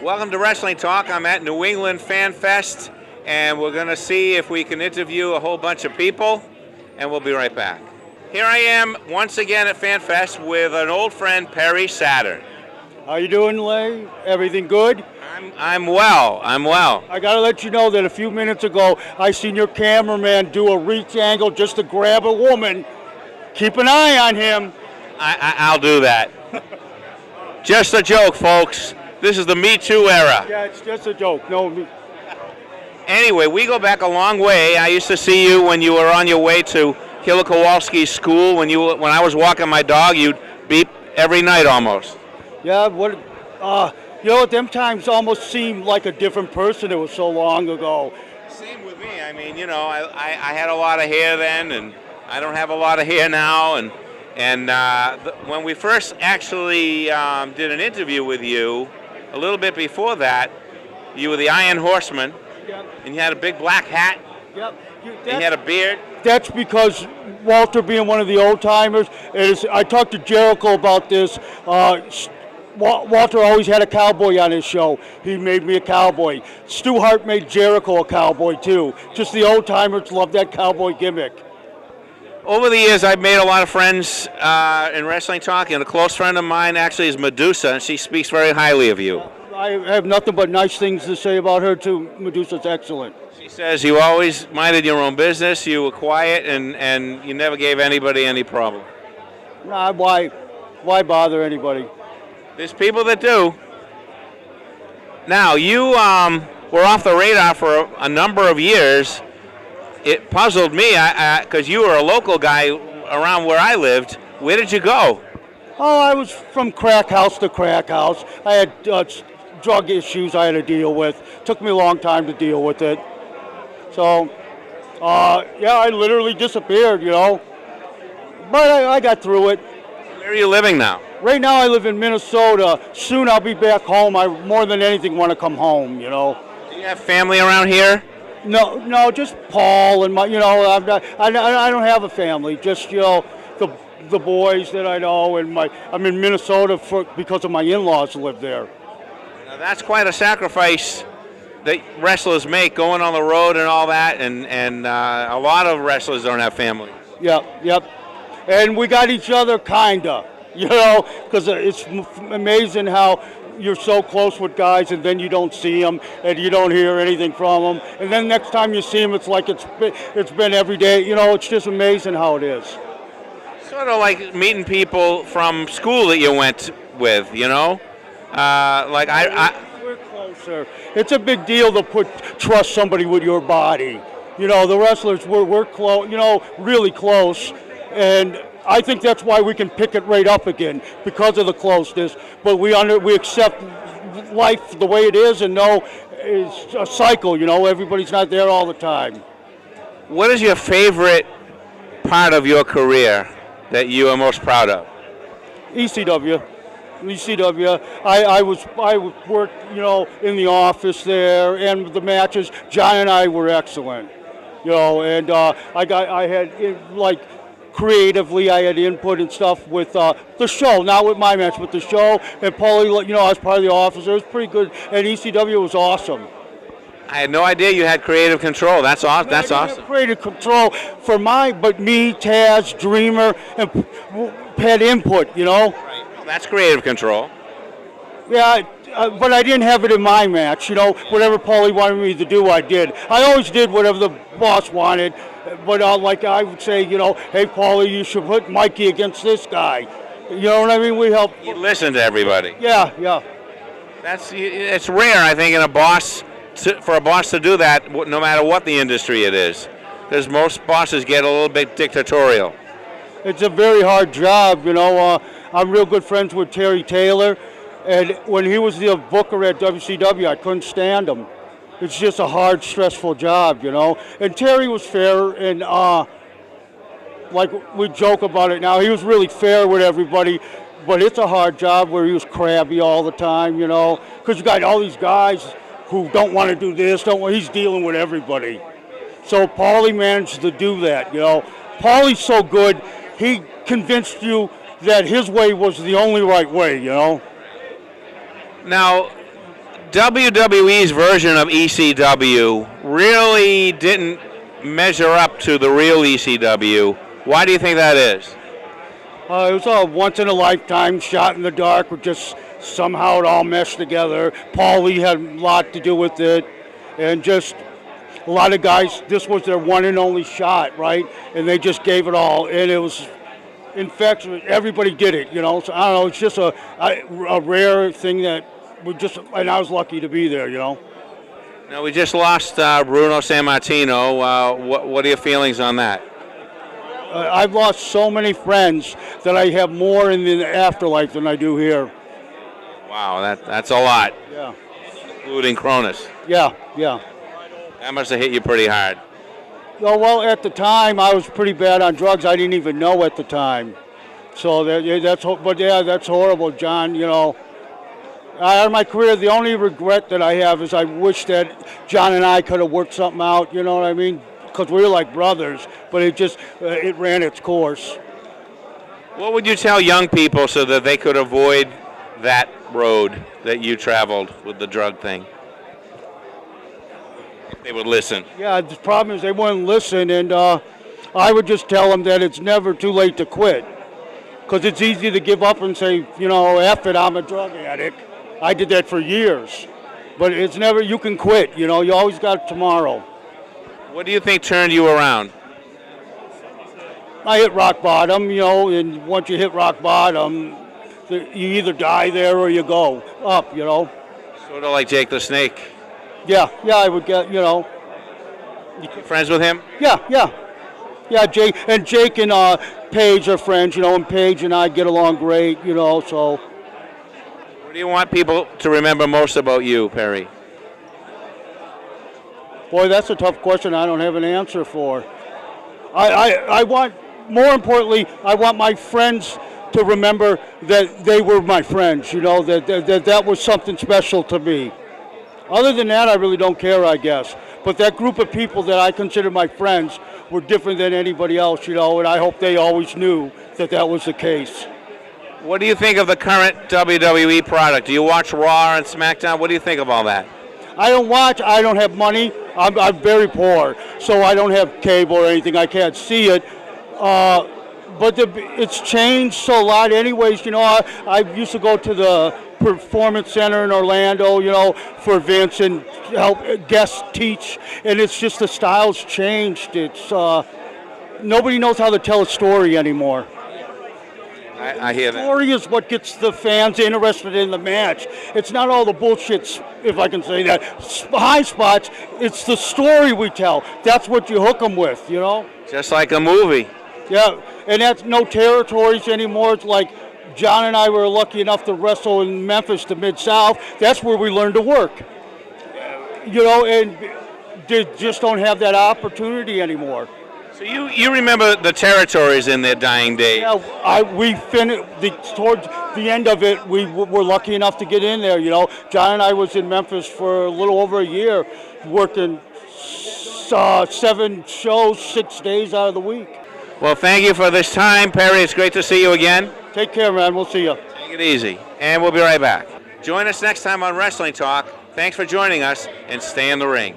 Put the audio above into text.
Welcome to Wrestling Talk. I'm at New England Fan Fest, and we're going to see if we can interview a whole bunch of people, and we'll be right back. Here I am once again at Fan Fest with an old friend, Perry Saturn. How you doing, Lay? Everything good? I'm well. I got to let you know that a few minutes ago, I seen your cameraman do a reach angle just to grab a woman. Keep an eye on him. I'll do that. Just a joke, folks. This is the Me Too era. Yeah, it's just a joke. No. Anyway, we go back a long way. I used to see you when you were on your way to Killer Kowalski's school. When I was walking my dog, you'd beep every night almost. Yeah, them times almost seemed like a different person. It was so long ago. Same with me. I mean, I had a lot of hair then, and I don't have a lot of hair now. And when we first actually did an interview with you, a little bit before that, you were the Iron Horseman, yep. And you had a big black hat, yep. And you had a beard. That's because Walter, being one of the old timers, I talked to Jericho about this. Walter always had a cowboy on his show. He made me a cowboy. Stu Hart made Jericho a cowboy too. Just the old timers love that cowboy gimmick. Over the years, I've made a lot of friends in Wrestling Talk, and a close friend of mine actually is Medusa, and she speaks very highly of you. I have nothing but nice things to say about her, too. Medusa's excellent. She says you always minded your own business, you were quiet, and you never gave anybody any problem. Nah, why bother anybody? There's people that do. Now, you were off the radar for a number of years. It puzzled me because you were a local guy around where I lived. Where did you go? Oh, I was from crack house to crack house. I had drug issues I had to deal with. Took me a long time to deal with it. So, I literally disappeared, But I got through it. Where are you living now? Right now I live in Minnesota. Soon I'll be back home. I more than anything want to come home, Do you have family around here? No, just Paul and my, I don't have a family. Just, the boys that I know, and I'm in Minnesota because of my in-laws live there. Now that's quite a sacrifice that wrestlers make, going on the road and all that, and a lot of wrestlers don't have family. Yep. And we got each other, kinda, because it's amazing how you're so close with guys, and then you don't see them, and you don't hear anything from them, and then next time you see them, it's like it's been every day. It's just amazing how it is. Sort of like meeting people from school that you went with, We're closer. It's a big deal to trust somebody with your body. The wrestlers we're close, really close, and I think that's why we can pick it right up again, because of the closeness. But we accept life the way it is, and know it's a cycle. Everybody's not there all the time. What is your favorite part of your career that you are most proud of? ECW. I worked, in the office there, and the matches. John and I were excellent, and I had creatively, I had input and stuff with the show, not with my match, but the show. And Paulie, I was part of the office. It was pretty good, and ECW was awesome. I had no idea you had creative control. That's awesome. That's awesome. Creative control for but me, Taz, Dreamer, and had input. Right. Well, that's creative control. Yeah, but I didn't have it in my match. Whatever Paulie wanted me to do, I did. I always did whatever the boss wanted. But I would say, hey, Paulie, you should put Mikey against this guy. You know what I mean? We help. You listen to everybody. Yeah. It's rare, I think, for a boss to do that, no matter what the industry it is, because most bosses get a little bit dictatorial. It's a very hard job. I'm real good friends with Terry Taylor, and when he was the booker at WCW, I couldn't stand him. It's just a hard, stressful job, And Terry was fair, and we joke about it now, he was really fair with everybody, but it's a hard job where he was crabby all the time, because you got all these guys who don't want to do this, he's dealing with everybody. So Paulie managed to do that, Paulie's so good, he convinced you that his way was the only right way, Now, WWE's version of ECW really didn't measure up to the real ECW. Why do you think that is? It was a once-in-a-lifetime shot in the dark, with just somehow it all meshed together. Paulie had a lot to do with it, and just a lot of guys, this was their one and only shot, right? And they just gave it all, and it was infectious. Everybody did it, you know? So, I don't know, it's just a rare thing that and I was lucky to be there, you know? Now, we just lost Bruno Sammartino. What are your feelings on that? I've lost so many friends that I have more in the afterlife than I do here. Wow, that's a lot. Yeah. Including Cronus. Yeah. That must have hit you pretty hard. Oh, well, at the time, I was pretty bad on drugs. I didn't even know at the time. So that's horrible, John. You know, out of my career, the only regret that I have is I wish that John and I could have worked something out. You know what I mean? Because we were like brothers, but it ran its course. What would you tell young people so that they could avoid that road that you traveled with the drug thing? If they would listen. Yeah, the problem is they wouldn't listen, and I would just tell them that it's never too late to quit. Because it's easy to give up and say, you know, F it, I'm a drug addict. I did that for years. But it's never, you can quit, you know, you always got tomorrow. What do you think turned you around? I hit rock bottom, you know, and once you hit rock bottom, you either die there or you go up, you know. Sort of like Jake the Snake. Yeah, I would get, you know. You friends with him? Yeah, Jake and Paige are friends, you know, and Paige and I get along great, you know, so. What do you want people to remember most about you, Perry? Boy, that's a tough question I don't have an answer for. I want, more importantly, I want my friends to remember that they were my friends, you know, that was something special to me. Other than that, I really don't care, I guess. But that group of people that I consider my friends were different than anybody else, you know, and I hope they always knew that that was the case. What do you think of the current WWE product? Do you watch Raw and SmackDown? What do you think of all that? I don't watch. I don't have money. I'm very poor, so I don't have cable or anything. I can't see it. But it's changed so a lot anyways. You know, I used to go to the Performance Center in Orlando, you know, for events and help guests teach, and it's just the style's changed. It's nobody knows how to tell a story anymore. I hear that. The story is what gets the fans interested in the match. It's not all the bullshit, if I can say that, high spots. It's the story we tell. That's what you hook them with, you know? Just like a movie. Yeah, and that's no territories anymore. It's like John and I were lucky enough to wrestle in Memphis to Mid-South. That's where we learned to work. You know, and they just don't have that opportunity anymore. So you remember the territories in their dying days? Yeah, we finished towards the end of it. We were lucky enough to get in there. You know, John and I was in Memphis for a little over a year, working 7 shows, 6 days out of the week. Well, thank you for this time, Perry. It's great to see you again. Take care, man. We'll see you. Take it easy, and we'll be right back. Join us next time on Wrestling Talk. Thanks for joining us, and stay in the ring.